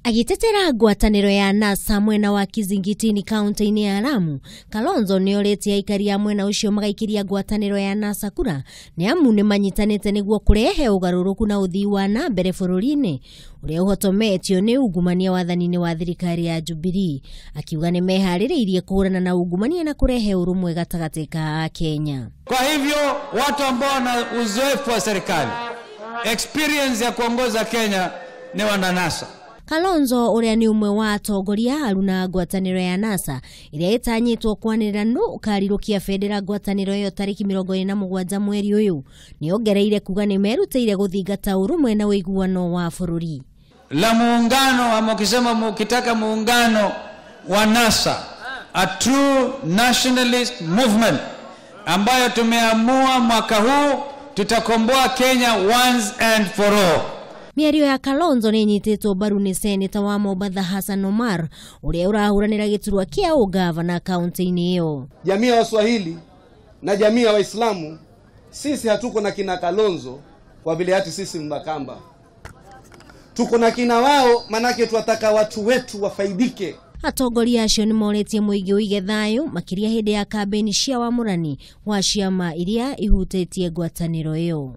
Agitetera ngwataniro ya NASA mwena wa Kizingitini kaunti-ini ya Lamu, Kalonzo nioretie aikari ya mwena ucio magaikiria ngwataniro ya NASA kura ni amu ni manyitanite niguo kurehe ugaruruku na uthii wa na mbere bururi-ini uria uhotometio ni ungumania wathanini wa thirikari ya Jubilee, akiuga ni mehaririirie kuhurana na ungumania na kurehe urumwe gatagati ka Kenya. Kwa hivyo watu ambao wana uzoefu wa serikali, experience ya kuongoza Kenya ni wana NASA. Kalonzo uria ni umwe wa atongoria aruna ngwataniro ya NASA iria itanyitwo kwanirira no ukarirukia federa ngwataniro yo tariki 27 mweri uyu ni ongereire kuga ni merutire guthingata urumwe na uiguano wa bururi. La muungano ama ukisema mukitaka muungano wa NASA, a true nationalist movement ambayo tumeamua mwaka huu tutakomboa Kenya once and for all. Miario ya Kalonzo ni nyititwo mbaru ni Senator wa Mombasa Hassan Omar uria urahuranira giturwa kia ugavana kaunti-ini iyo. Jamii ya Waswahili na jamii ya Waislamu sisi hatuko na kina Kalonzo kwa vile hati sisi Mbakamba. Tuko na kina wao manake tuwataka watu wetu wafaidike. Atongoria acio ni moretie muigi uige thayu makiria hindi ya kampeni cia wamurani wa ciama iria ihutetie ngwataniro iyo.